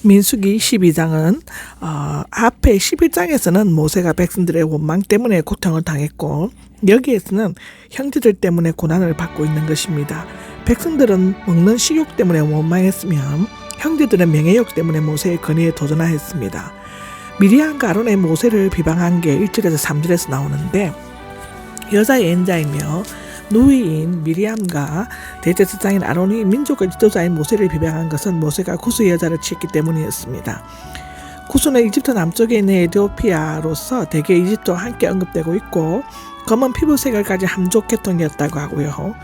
민수기 12장은 앞에 11장에서는 모세가 백성들의 원망 때문에 고통을 당했고 여기에서는 형제들 때문에 고난을 받고 있는 것입니다. 백성들은 먹는 식욕 때문에 원망했으면 형제들은 명예욕 때문에 모세의 건의에 도전하였습니다. 미리암과 아론의 모세를 비방한 게 1절에서 3절에서 나오는데 여자 예언자이며 누이인 미리암과 대제사장인 아론이 민족의 지도자인 모세를 비방한 것은 모세가 구스 여자를 취했기 때문이었습니다. 구스는 이집트 남쪽에 있는 에티오피아로서 대개 이집트와 함께 언급되고 있고 검은 피부색을 가진 함족 계통이었다고 하고요.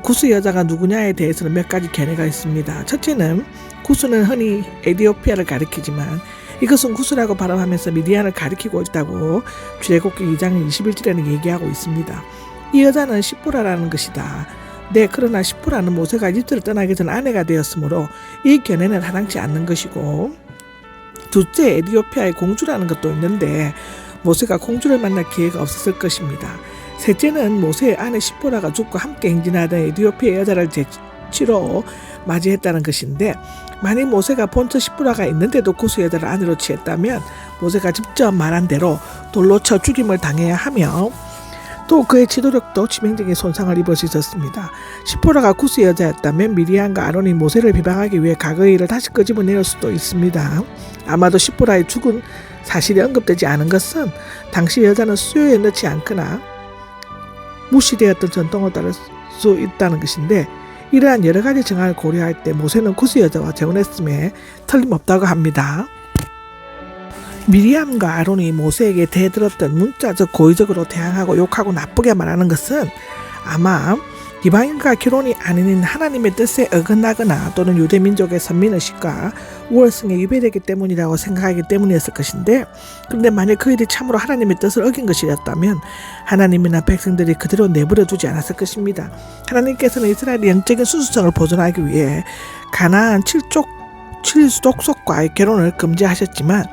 구스 여자가 누구냐에 대해서는 몇 가지 견해가 있습니다. 첫째는 구스는 흔히 에티오피아를 가리키지만 이것은 구스라고 발언하면서 미디안을 가리키고 있다고 출애굽기 2장 21절에는 얘기하고 있습니다. 이 여자는 시보라라는 것이다. 네, 그러나 시보라는 모세가 이집트를 떠나기 전 아내가 되었으므로 이 견해는 타당치 않는 것이고 둘째, 에티오피아의 공주라는 것도 있는데 모세가 공주를 만날 기회가 없었을 것입니다. 셋째는 모세의 아내 시보라가 죽고 함께 행진하던 에티오피아 여자를 제치로 맞이했다는 것인데 만일 모세가 본처 시보라가 있는데도 구스 여자를 아내로 취했다면 모세가 직접 말한 대로 돌로 쳐 죽임을 당해야 하며 또 그의 지도력도 치명적인 손상을 입을 수 있었습니다. 시보라가 구스 여자였다면 미리암과 아론이 모세를 비방하기 위해 과거의 일을 다시 끄집어낼 수도 있습니다. 아마도 시보라의 죽은 사실이 언급되지 않은 것은 당시 여자는 수요에 넣지 않거나 무시되었던 전통을 따를 수 있다는 것인데 이러한 여러 가지 정황을 고려할 때 모세는 구스 여자와 재혼했음에 틀림없다고 합니다. 미리암과 아론이 모세에게 대들었던 문자적 고의적으로 대항하고 욕하고 나쁘게 말하는 것은 아마 이방인과 결혼이 아닌 하나님의 뜻에 어긋나거나 또는 유대민족의 선민의식과 우월성에 위배되기 때문이라고 생각하기 때문이었을 것인데 그런데 만약 그 일이 참으로 하나님의 뜻을 어긴 것이었다면 하나님이나 백성들이 그대로 내버려 두지 않았을 것입니다. 하나님께서는 이스라엘의 영적인 순수성을 보존하기 위해 가나안 7족속과의 결혼을 금지하셨지만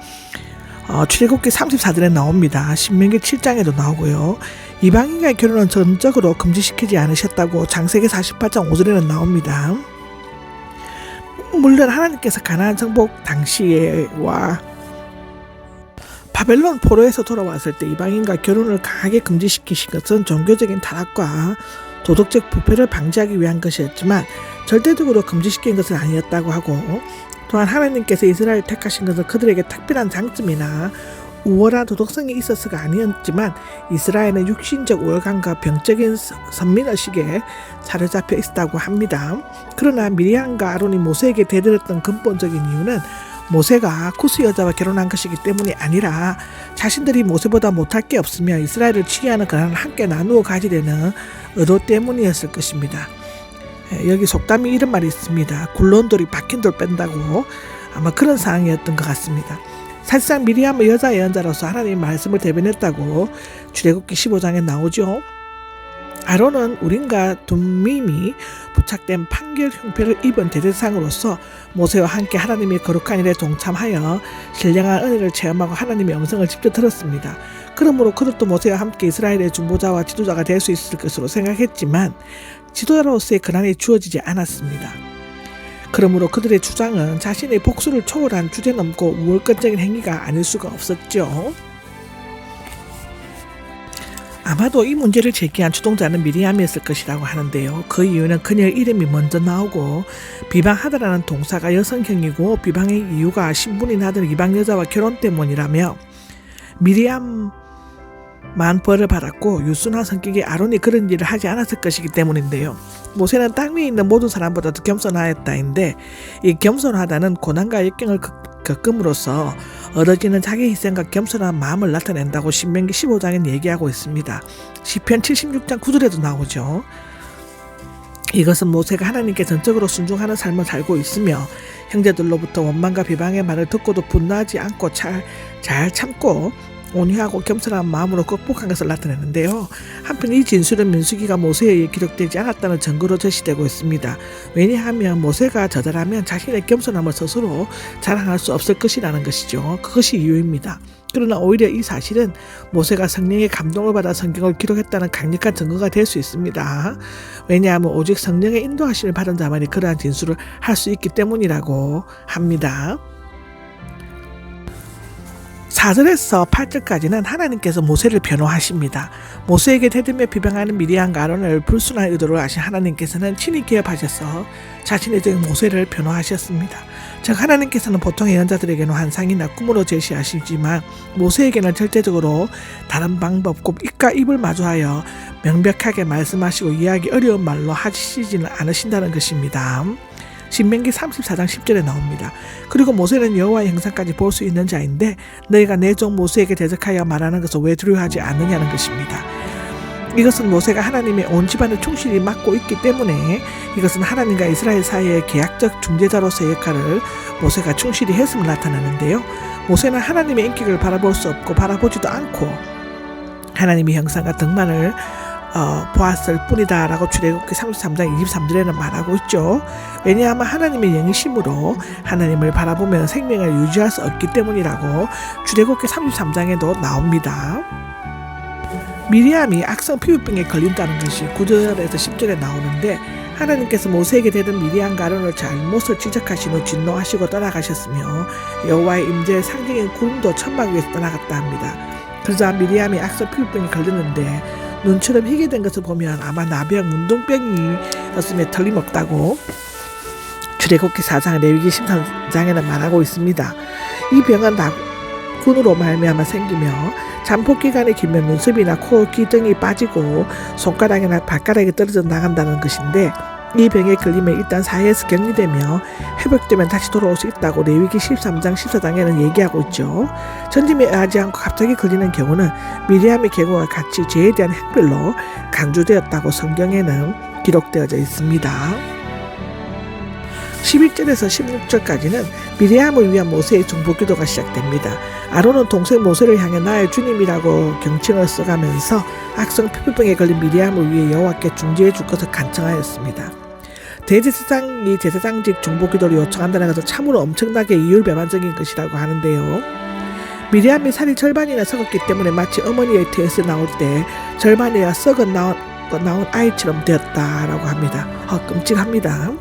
출애굽기 34절에 나옵니다. 신명기 7장에도 나오고요. 이방인과의 결혼은 전적으로 금지시키지 않으셨다고 창세기 48장 5절에는 나옵니다. 물론 하나님께서 가나안 정복 당시에와 바벨론 포로에서 돌아왔을 때 이방인과 결혼을 강하게 금지시키신 것은 종교적인 타락과 도덕적 부패를 방지하기 위한 것이었지만 절대적으로 금지시킨 것은 아니었다고 하고 또한 하나님께서 이스라엘을 택하신 것은 그들에게 특별한 장점이나 우월한 도덕성이 있어서가 아니었지만 이스라엘은 육신적 우월감과 병적인 선민의식에 사로잡혀 있었다고 합니다. 그러나 미리암과 아론이 모세에게 대들었던 근본적인 이유는 모세가 구스 여자와 결혼한 것이기 때문이 아니라 자신들이 모세보다 못할 게 없으며 이스라엘을 치유하는 권한을 함께 나누어 가지려는 의도 때문이었을 것입니다. 여기 속담이 이런 말이 있습니다. 굴러온 돌이 박힌 돌 뺀다고 아마 그런 상황이었던 것 같습니다. 사실상 미리암은 여자 예언자로서 하나님의 말씀을 대변했다고 출애굽기 15장에 나오죠. 아론은 우림과 둠밈이 부착된 판결 형편을 입은 대제사장으로서 모세와 함께 하나님의 거룩한 일에 동참하여 신령한 은혜를 체험하고 하나님의 음성을 직접 들었습니다. 그러므로 그들도 모세와 함께 이스라엘의 중보자와 지도자가 될 수 있을 것으로 생각했지만 지도자로서의 권한이 주어지지 않았습니다. 그러므로 그들의 주장은 자신의 복수를 초월한 주제넘고 우월권적인 행위가 아닐 수가 없었죠. 아마도 이 문제를 제기한 주동자는 미리암이었을 것이라고 하는데요. 그 이유는 그녀의 이름이 먼저 나오고 비방하다라는 동사가 여성형이고 비방의 이유가 신분이 낮은 이방 여자와 결혼 때문이라며 미리암만 벌을 받았고 유순한 성격의 아론이 그런 일을 하지 않았을 것이기 때문인데요. 모세는 땅 위에 있는 모든 사람보다 더 겸손하였다인데 이 겸손하다는 고난과 역경을 겪음으로써 얻어지는 자기 희생과 겸손한 마음을 나타낸다고 신명기 15장에 얘기하고 있습니다. 시편 76장 9절에도 나오죠. 이것은 모세가 하나님께 전적으로 순종하는 삶을 살고 있으며 형제들로부터 원망과 비방의 말을 듣고도 분노하지 않고 잘 참고 온유하고 겸손한 마음으로 극복한 것을 나타내는데요. 한편 이 진술은 민수기가 모세에 기록되지 않았다는 증거로 제시되고 있습니다. 왜냐하면 모세가 저자라면 자신의 겸손함을 스스로 자랑할 수 없을 것이라는 것이죠. 그것이 이유입니다. 그러나 오히려 이 사실은 모세가 성령의 감동을 받아 성경을 기록했다는 강력한 증거가 될 수 있습니다. 왜냐하면 오직 성령의 인도하심을 받은 자만이 그러한 진술을 할 수 있기 때문이라고 합니다. 4절에서 8절까지는 하나님께서 모세를 변호하십니다. 모세에게 대들며 비방하는 미리암과 아론을 불순한 의도로 하신 하나님께서는 친히 개업하셔서 자신의 종 모세를 변호하셨습니다. 즉 하나님께서는 보통 예언자들에게는 환상이나 꿈으로 제시하시지만 모세에게는 절대적으로 다른 방법, 곧 입과 입을 마주하여 명백하게 말씀하시고 이해하기 어려운 말로 하시지는 않으신다는 것입니다. 신명기 34장 10절에 나옵니다. 그리고 모세는 여호와의 형상까지 볼 수 있는 자인데 너희가 내 종 모세에게 대적하여 말하는 것을 왜 두려워하지 않느냐는 것입니다. 이것은 모세가 하나님의 온 집안을 충실히 맡고 있기 때문에 이것은 하나님과 이스라엘 사이의 계약적 중재자로서의 역할을 모세가 충실히 했음을 나타나는데요. 모세는 하나님의 인격을 바라볼 수 없고 바라보지도 않고 하나님의 형상과 덕만을 보았을 뿐이다 라고 출애굽기 33장 23절에는 말하고 있죠. 왜냐하면 하나님의 영이심으로 하나님을 바라보면 생명을 유지할 수 없기 때문이라고 출애굽기 33장에도 나옵니다. 미리암이 악성 피부병에 걸린다는 것이 9절에서 10절에 나오는데 하나님께서 모세에게 대든 미리암과 아론을 잘못을 지적하신 후 진노하시고 떠나가셨으며 여호와의 임재의 상징인 구름도 천막 위에서 떠나갔다 합니다. 그러자 미리암이 악성 피부병에 걸렸는데 눈처럼 희게 된 것을 보면 아마 나병, 문둥병이었음에 틀림없다고 출애굽기 4장, 레위기 13장에는 말하고 있습니다. 이 병은 나군으로 말미암아 생기며 잠복 기간이 길면 눈썹이나 코, 귀 등이 빠지고 손가락이나 발가락이 떨어져 나간다는 것인데 이 병에 걸리면 일단 사회에서 격리되며 회복되면 다시 돌아올 수 있다고 레위기 13장, 14장에는 얘기하고 있죠. 전짐에 의하지 않고 갑자기 걸리는 경우는 미리암의 경우와 같이 죄에 대한 형별로 간주되었다고 성경에는 기록되어져 있습니다. 11절에서 16절까지는 미리암을 위한 모세의 중보기도가 시작됩니다. 아론은 동생 모세를 향해 나의 주님이라고 경칭을 써가면서 악성 피부병에 걸린 미리암을 위해 여호와께 중재해 줄 것을 간청하였습니다. 대제사장이 제사장직 중보기도를 요청한다는 것은 참으로 엄청나게 이율배반적인 것이라고 하는데요. 미리암이 살이 절반이나 썩었기 때문에 마치 어머니의 태에서 나올 때 절반이나 썩어 나온 아이처럼 되었다라고 합니다. 끔찍합니다.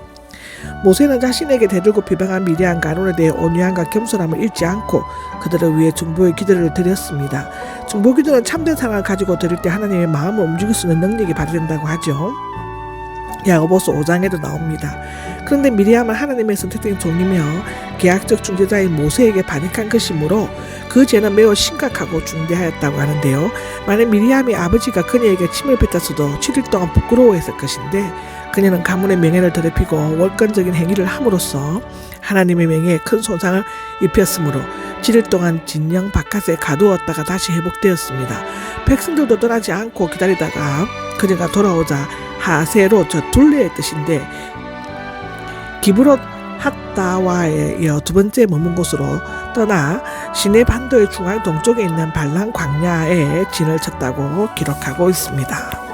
모세는 자신에게 대들고 비방한 미리암과 아론에 대해 온유함과 겸손함을 잃지 않고 그들을 위해 중보의 기도를 드렸습니다. 중보기도는 참된 사랑을 가지고 드릴 때 하나님의 마음을 움직일 수 있는 능력이 발휘된다고 하죠. 야고보서 5장에도 나옵니다. 그런데 미리암은 하나님의 선택된 종이며 계약적 중재자인 모세에게 반역한 것이므로 그 죄는 매우 심각하고 중대하였다고 하는데요. 만약 미리암의 아버지가 그녀에게 침을 뱉었어도 7일 동안 부끄러워했을 것인데 그녀는 가문의 명예를 더럽히고 월권적인 행위를 함으로써 하나님의 명예에 큰 손상을 입혔으므로 7일 동안 진영 바깥에 가두었다가 다시 회복되었습니다. 백성들도 떠나지 않고 기다리다가 그녀가 돌아오자 하세로 둘레의 뜻인데 기브롯 핫다와에 이어 두 번째 머문 곳으로 떠나 시내 반도의 중앙 동쪽에 있는 발란 광야에 진을 쳤다고 기록하고 있습니다.